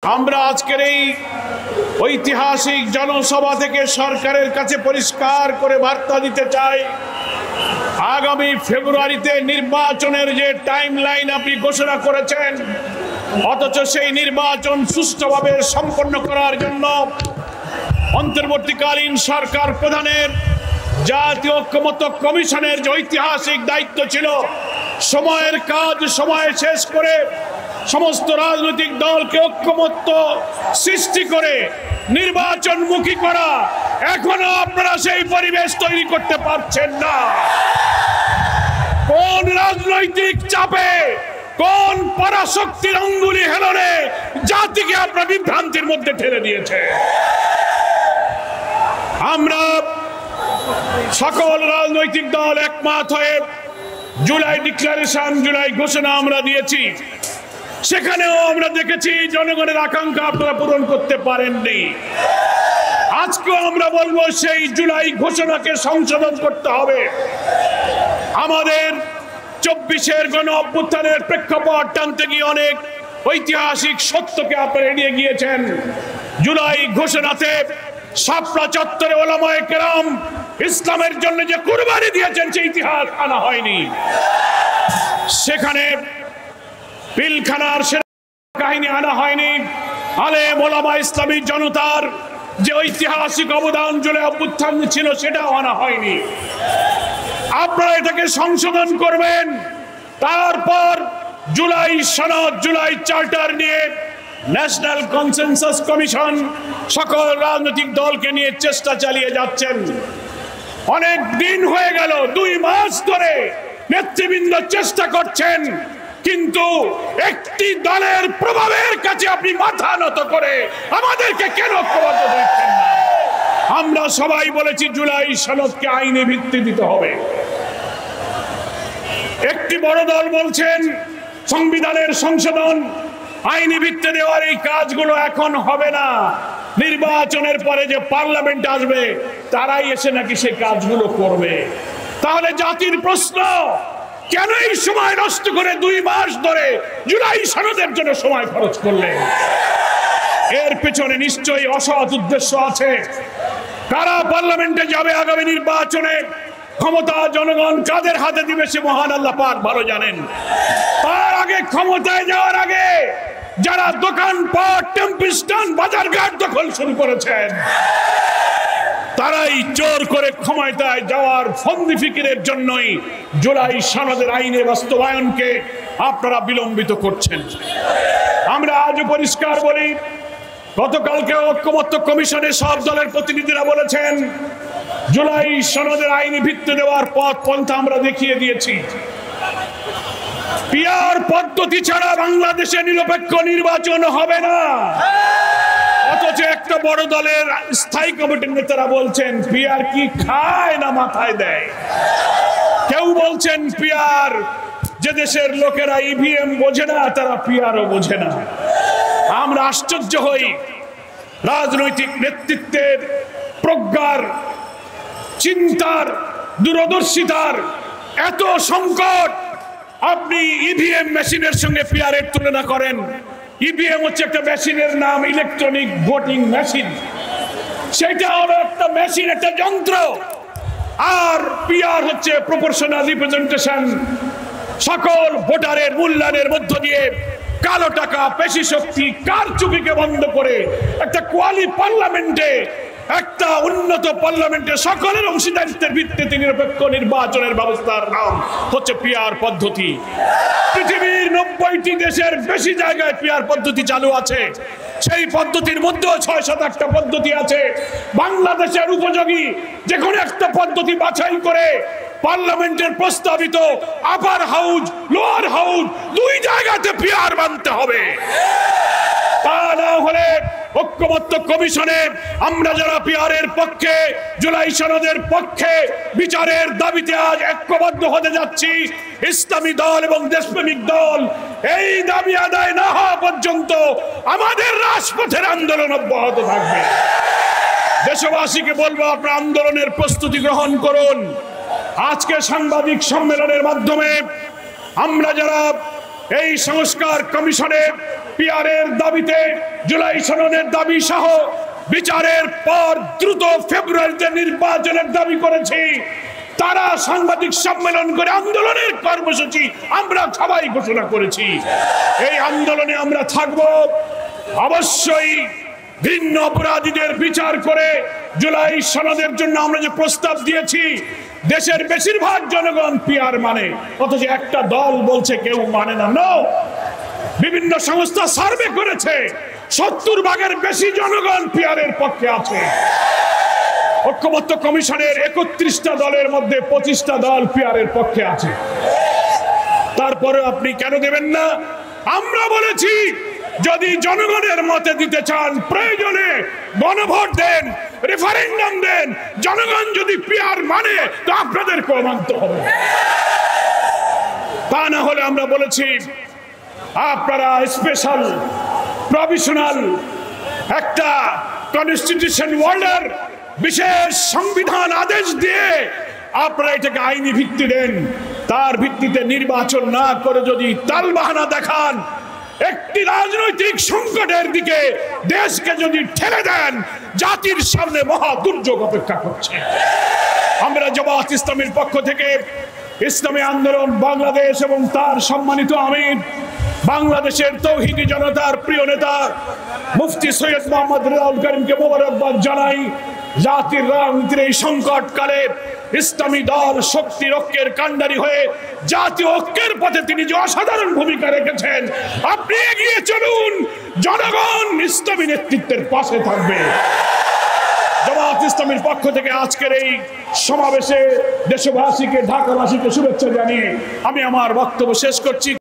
আমরা আজকের এই ঐতিহাসিক জনসভা থেকে সরকারের কাছে পরিষ্কার করে বার্তা দিতে চাই, আগামী ফেব্রুয়ারিতে নির্বাচনের যে টাইমলাইন আপনি ঘোষণা করেছেন, অথচ সেই নির্বাচন সুষ্ঠুভাবে সম্পন্ন করার জন্য অন্তর্বর্তীকালীন সরকার প্রধানের জাতীয় ঐক্যমত্য কমিশনের যে ঐতিহাসিক দায়িত্ব ছিল, সময়ের কাজ সময়ে শেষ করে সমস্ত রাজনৈতিক দলকে ঐক্যমত্য সৃষ্টি করে নির্বাচনমুখী করা, এখনো আপনারা সেই পরিবেশ তৈরি করতে পারছেন না। কোন রাজনৈতিক চাপে, কোন পরাশক্তির অঙ্গুলি হেলনে জাতিকে আপনারা বিভ্রান্তির মধ্যে ঠেলে দিয়েছে? আমরা সকল রাজনৈতিক দল একমত হয়ে জুলাই ডিক্লারেশন, জুলাই ঘোষণা আমরা দিয়েছি। সেখানেও আমরা দেখেছি জনগণের আকাঙ্ক্ষা আপনারা পূরণ করতে পারেননি। আজকেও আমরা বলবো সেই জুলাই ঘোষণাকে সংশোধন করতে হবে। আমাদের 24-এর গণ অভ্যুত্থানের প্রেক্ষাপট টানতে গিয়ে অনেক ঐতিহাসিক সত্যকে আপনারা এড়িয়ে গিয়েছেন। জুলাই ঘোষণাতে শাপলা চত্বরে ওলামায়ে কেরাম ইসলামের জন্য যে কুরবানি দিয়েছেন সেই ইতিহাস আনা হয়নি। সেখানে পিলখানার কাহিনী আনা হয়নি। আলেম ওলামা ইসলামী জনতার যে ঐতিহাসিক অবদান জুলাই অভ্যুত্থান ছিল সেটাও আনা হয়নি। আপনারা এটাকে সংশোধন করবেন। তারপর জুলাই সনদ, জুলাই চার্টার নিয়ে ন্যাশনাল কনসেনসাস কমিশন সকল রাজনৈতিক দলকে নিয়ে চেষ্টা চালিয়ে যাচ্ছেন। অনেক দিন হয়ে গেল, 2 মাস ধরে নেতৃবৃন্দ চেষ্টা করছেন, কিন্তু একটি দলের প্রভাবের কাছে আপনি মাথা নত করে আমাদেরকে কেন ঐক্যবদ্ধ দেখছেন না? আমরা সবাই বলেছি জুলাই সনদকে আইনি ভিত্তি দিতে হবে। একটি বড় দল বলছেন সংবিধানের সংশোধন, আইনি ভিত্তি দেওয়ার এই কাজগুলো এখন হবে না, নির্বাচনের পরে যে পার্লামেন্ট আসবে তারাই এসে নাকি সেই কাজগুলো করবে। তাহলে জাতির প্রশ্ন, কেন এই সময় নষ্ট করে 2 মাস ধরে জুলাই সনদের জন্য সময় খরচ করলেন? এর পেছনে নিশ্চয়ই অসৎ উদ্দেশ্য আছে। কারা পার্লামেন্টে যাবে আগামী নির্বাচনে, ক্ষমতা জনগণ কাদের হাতে দিবে সে মহান আল্লাহ পাক ভালো জানেন। তার আগে, ক্ষমতায় যাওয়ার আগে যারা দোকানপাট, টেম্পল বাজারঘাট দখল শুরু করেছেন, তারাই জোর করে ক্ষমতায় যাওয়ার ফন্দি ফিকিরের জন্যই জুলাই সনদের আইনে বাস্তবায়নকে আপনারা বিলম্বিত করছেন। আমরা আজও পরিষ্কার বলি, গতকালকে ঐক্যমত্য কমিশনের সব দলের প্রতিনিধিরা বলেছেন জুলাই সনদের আইনি ভিত্তি দেওয়ার পথ পন্থা আমরা দেখিয়ে দিয়েছি। পিআর পদ্ধতি ছাড়া বাংলাদেশে নিরপেক্ষ নির্বাচন হবে না। অথচ একটা বড় দলের স্থায়ী কমিটির নেতারা বলছেন পিআর কি খায় না মাথায় দেয়। কেউ বলছেন পিআর, যে দেশের লোকেরা ইভিএম বোঝে না তারা পিআরও বোঝে না। আমরা আশ্চর্য হই, রাজনৈতিক নেতৃত্বের প্রজ্ঞার, চিন্তার, দূরদর্শিতার এত সংকট, আপনি ইভিএম মেশিনের সঙ্গে পিআরের তুলনা করেন। ইভিএম হচ্ছে একটা মেশিনের নাম, ইলেকট্রনিক ভোটিং মেশিন। সেটা হলো একটা মেশিন, একটা যন্ত্র। আর পিআর হচ্ছে প্রপোর্শনাল রিপ্রেজেন্টেশন। সকল ভোটারের মূল্যায়নের মধ্য দিয়ে কালো টাকা, পেশি শক্তি, কারচুপিকে বন্ধ করে একটা পার্লামেন্টে, একটা উন্নত পার্লামেন্টে সকলের অংশীদারিত্বের ভিত্তিতে নিরপেক্ষ নির্বাচনের ব্যবস্থার নাম হচ্ছে পিআর পদ্ধতি। পৃথিবীর 90টি দেশের বেশি জায়গায় পিআর পদ্ধতি চালু আছে। সেই পদ্ধতির মধ্যেও 6-7-8টা পদ্ধতি আছে। বাংলাদেশের উপযোগী যে কোনো একটা পদ্ধতি বাছাই করে পার্লামেন্টের প্রস্তাবিত আপার হাউস, লোয়ার হাউস 2 জায়গাতে পিআর মানতে হবে। তা না হলে ঐক্যমত্য কমিশনে আমরা যারা পিআরের পক্ষে, জুলাই সনদের পক্ষে বিচারের দাবিতে আজ ঐক্যবদ্ধ হতে যাচ্ছি, ইসলামী দল এবং দেশপ্রেমিক দল এই দাবি আদায় না হওয়া পর্যন্ত আমাদের রাজপথের আন্দোলন অব্যাহত থাকবে। দেশবাসীকে বলবো, আপনারা আন্দোলনের প্রস্তুতি গ্রহণ করুন। আজকে সাংবাদিক সম্মেলনের মাধ্যমে আমরা যারা এই সংস্কার কমিশনে পিআরের দাবিতে জুলাই সনদের দাবি সহ বিচারের পর দ্রুত ফেব্রুয়ারিতে নির্বাচনের দাবি করেছি। তারা সাংবাদিক সম্মেলন করে আন্দোলনের কর্মসূচি আমরা সবাই ঘোষণা করেছি। এই আন্দোলনে আমরা থাকব। অবশ্যই ভিন্ন অপরাধীদের বিচার করে জুলাই সনদের জন্য আমরা যে প্রস্তাব দিয়েছি, দেশের বেশিরভাগ জনগণ পিআর মানে, অথচ একটা দল বলছে কেউ মানে না। নো, বিভিন্ন সংস্থা সার্ভে করেছে 70% বেশি জনগণ পিআরের পক্ষে আছে। ঐক্যমত্য কমিশনের 31টা দলের মধ্যে 25টা দল পিআরের পক্ষে আছে। তারপরে আপনি কেন দেবেন না? আমরা বলেছি যদি জনগণের মতে দিতে চান, প্রয়োজনে গণভোট দেন, রেফারেন্ডাম দেন। জনগণ যদি পিআর মানে তো আপনাদেরকেও মানতে হবে। তা না হলে আমরা বলেছি আপনারা স্পেশাল প্রভিশনাল একটা কনস্টিটিউশন ওয়ার্ল্ডার, বিশেষ সংবিধান আদেশ দিয়ে আপনারা এটাকে আইনি ভিত্তি দেন। তার ভিত্তিতে নির্বাচন না করে যদি তালবাহানা দেখান, একটি রাজনৈতিক সংকটের দিকে দেশকে যদি ঠেলে দেন, জাতির সামনে মহা দুর্যোগ অপেক্ষা করছে। আমরা জামাত ইসলামীর পক্ষ থেকে ইসলামী আন্দোলন বাংলাদেশ এবং তার সম্মানিত আমির, বাংলাদেশের তৌহিদি জনতার প্রিয় নেতা মুফতি সৈয়দ মোহাম্মদ রেজাউল করিমকে মোবারকবাদ জানাই। জাতির রাজনীতির এই সংকট কালে ইসলামী দল শক্তি ঐক্যের কাণ্ডারি হয়ে জাতীয় ঐক্যের পথে তিনি যে অসাধারণ ভূমিকা রেখেছেন, আপনি এগিয়ে চলুন। জনগণ ইসলামী নেতৃত্বের পাশে থাকবে। জামাত ইসলামীর পক্ষ থেকে আজকের এই সমাবেশে দেশবাসীকে, ঢাকাবাসীকে শুভেচ্ছা জানিয়ে আমি আমার বক্তব্য শেষ করছি।